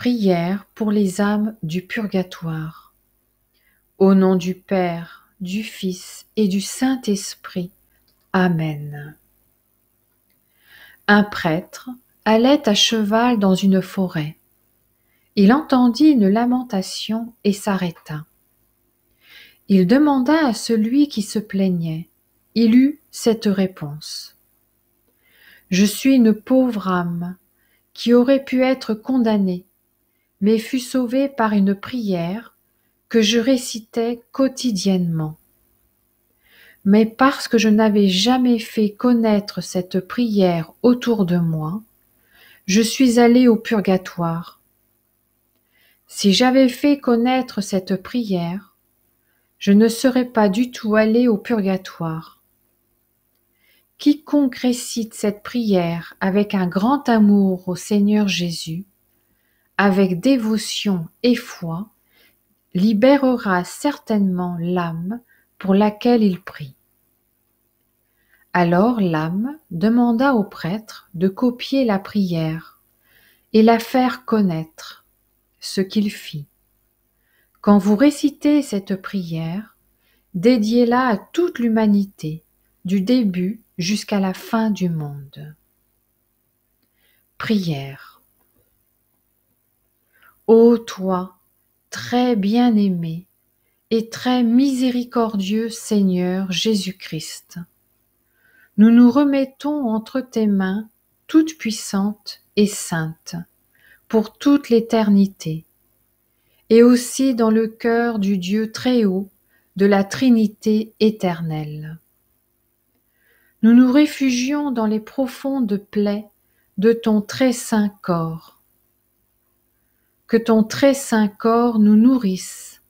Prière pour les âmes du purgatoire. Au nom du Père, du Fils et du Saint-Esprit. Amen. Un prêtre allait à cheval dans une forêt. Il entendit une lamentation et s'arrêta. Il demanda à celui qui se plaignait. Il eut cette réponse. « Je suis une pauvre âme qui aurait pu être condamnée, mais fut sauvée par une prière que je récitais quotidiennement. Mais parce que je n'avais jamais fait connaître cette prière autour de moi, je suis allée au purgatoire. Si j'avais fait connaître cette prière, je ne serais pas du tout allée au purgatoire. Quiconque récite cette prière avec un grand amour au Seigneur Jésus, avec dévotion et foi, libérera certainement l'âme pour laquelle il prie. » Alors l'âme demanda au prêtre de copier la prière et la faire connaître, ce qu'il fit. Quand vous récitez cette prière, dédiez-la à toute l'humanité, du début jusqu'à la fin du monde. Prière. Ô toi, très bien-aimé et très miséricordieux Seigneur Jésus-Christ, nous nous remettons entre tes mains toutes puissantes et saintes, pour toute l'éternité, et aussi dans le cœur du Dieu très haut de la Trinité éternelle. Nous nous réfugions dans les profondes plaies de ton très saint corps. Que ton très saint corps nous nourrisse,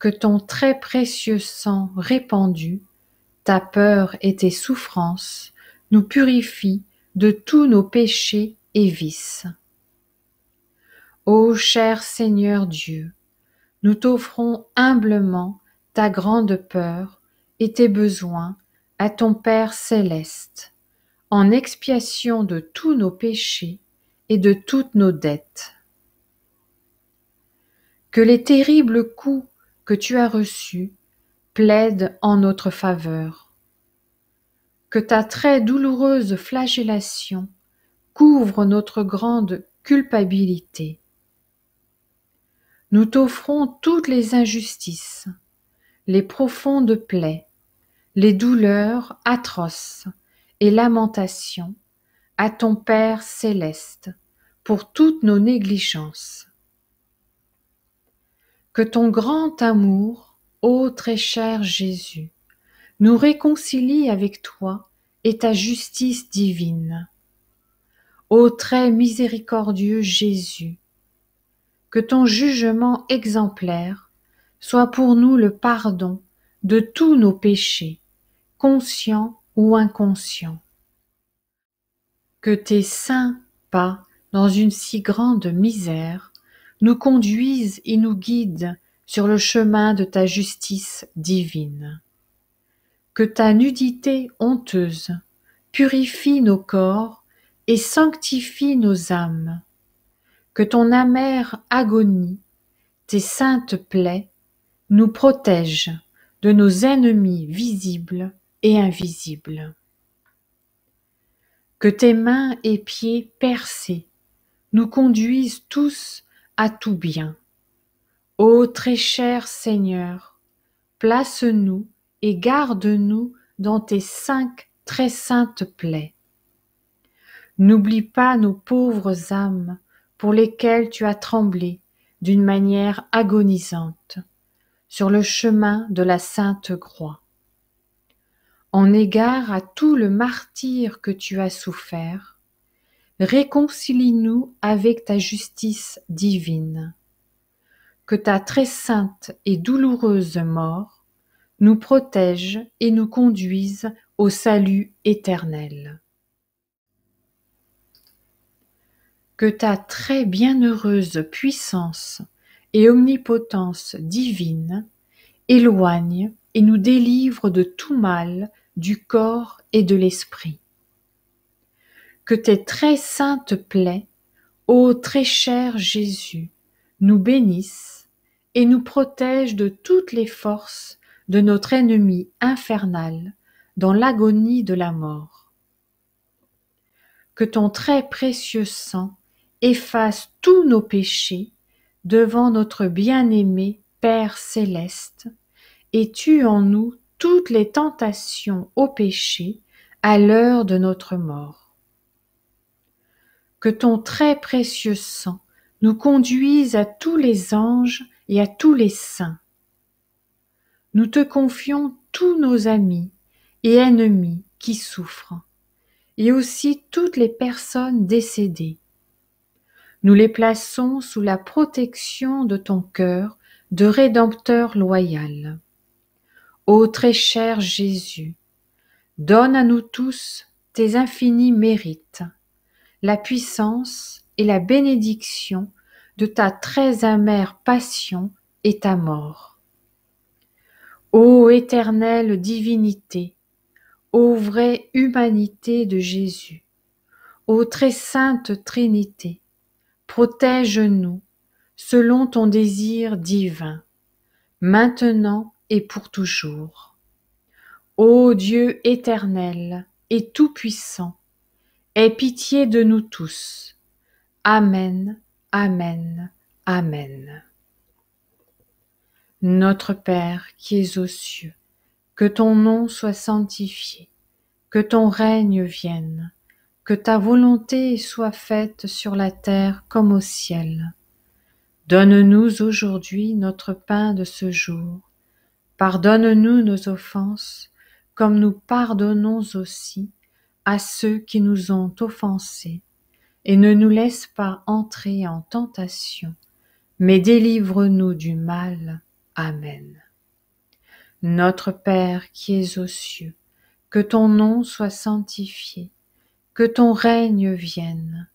que ton très précieux sang répandu, ta peur et tes souffrances, nous purifient de tous nos péchés et vices. Ô cher Seigneur Dieu, nous t'offrons humblement ta grande peur et tes besoins à ton Père céleste, en expiation de tous nos péchés et de toutes nos dettes. Que les terribles coups que tu as reçus plaident en notre faveur. Que ta très douloureuse flagellation couvre notre grande culpabilité. Nous t'offrons toutes les injustices, les profondes plaies, les douleurs atroces et lamentations à ton Père céleste pour toutes nos négligences. Que ton grand amour, ô très cher Jésus, nous réconcilie avec toi et ta justice divine. Ô très miséricordieux Jésus, que ton jugement exemplaire soit pour nous le pardon de tous nos péchés, conscients ou inconscients. Que tes saints pas dans une si grande misère nous conduisent et nous guident sur le chemin de ta justice divine. Que ta nudité honteuse purifie nos corps et sanctifie nos âmes. Que ton amère agonie, tes saintes plaies, nous protègent de nos ennemis visibles et invisibles. Que tes mains et pieds percés nous conduisent tous à tout bien. Ô très cher Seigneur, place-nous et garde-nous dans tes 5 très saintes plaies. N'oublie pas nos pauvres âmes pour lesquelles tu as tremblé d'une manière agonisante sur le chemin de la Sainte Croix. En égard à tout le martyre que tu as souffert, réconcilie-nous avec ta justice divine. Que ta très sainte et douloureuse mort nous protège et nous conduise au salut éternel. Que ta très bienheureuse puissance et omnipotence divine éloigne et nous délivre de tout mal du corps et de l'esprit. Que tes très saintes plaies, Ô très cher Jésus, nous bénisse et nous protège de toutes les forces de notre ennemi infernal dans l'agonie de la mort. Que ton très précieux sang efface tous nos péchés devant notre bien-aimé Père céleste et tue en nous toutes les tentations au péché à l'heure de notre mort. Que ton très précieux sang nous conduise à tous les anges et à tous les saints. Nous te confions tous nos amis et ennemis qui souffrent, et aussi toutes les personnes décédées. Nous les plaçons sous la protection de ton cœur de Rédempteur loyal. Ô très cher Jésus, donne à nous tous tes infinis mérites, la puissance et la bénédiction de ta très amère passion et ta mort. Ô éternelle divinité, ô vraie humanité de Jésus, ô très sainte Trinité, protège-nous selon ton désir divin, maintenant et pour toujours. Ô Dieu éternel et tout-puissant, aie pitié de nous tous. Amen, Amen, Amen. Notre Père qui es aux cieux, que ton nom soit sanctifié, que ton règne vienne, que ta volonté soit faite sur la terre comme au ciel. Donne-nous aujourd'hui notre pain de ce jour. Pardonne-nous nos offenses, comme nous pardonnons aussi à ceux qui nous ont offensés. Et ne nous laisse pas entrer en tentation, mais délivre-nous du mal. Amen. Notre Père qui es aux cieux, que ton nom soit sanctifié, que ton règne vienne,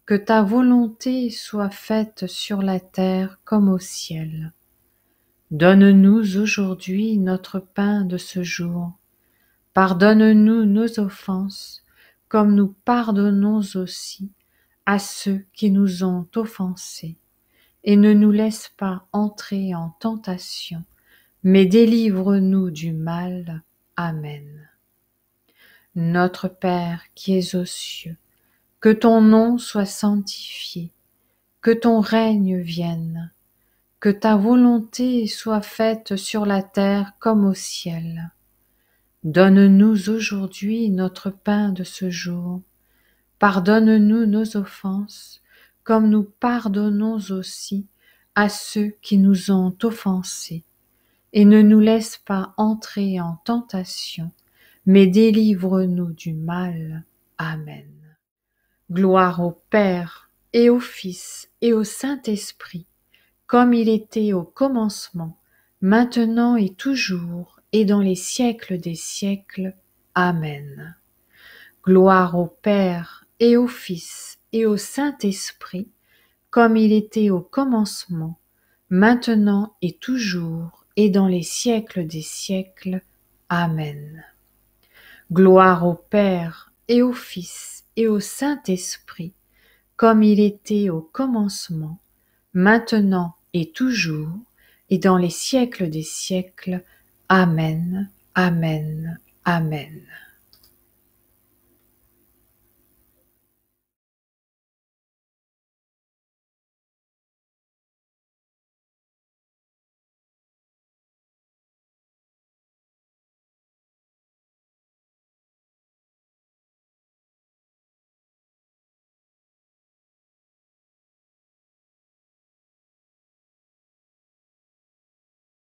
que ta volonté soit faite sur la terre comme au ciel. Donne-nous aujourd'hui notre pain de ce jour. Pardonne-nous nos offenses, comme nous pardonnons aussi à ceux qui nous ont offensés. Et ne nous laisse pas entrer en tentation, mais délivre-nous du mal. Amen. Notre Père qui es aux cieux, que ton nom soit sanctifié, que ton règne vienne, que ta volonté soit faite sur la terre comme au ciel. Donne-nous aujourd'hui notre pain de ce jour. Pardonne-nous nos offenses, comme nous pardonnons aussi à ceux qui nous ont offensés. Et ne nous laisse pas entrer en tentation, mais délivre-nous du mal. Amen. Gloire au Père, et au Fils, et au Saint-Esprit, comme il était au commencement, maintenant et toujours, et dans les siècles des siècles. Amen. Gloire au Père, et au Fils, et au Saint-Esprit, comme il était au commencement, maintenant et toujours, et dans les siècles des siècles. Amen. Gloire au Père, et au Fils, et au Saint-Esprit, comme il était au commencement, maintenant et toujours, et dans les siècles des siècles. Amen, Amen, Amen.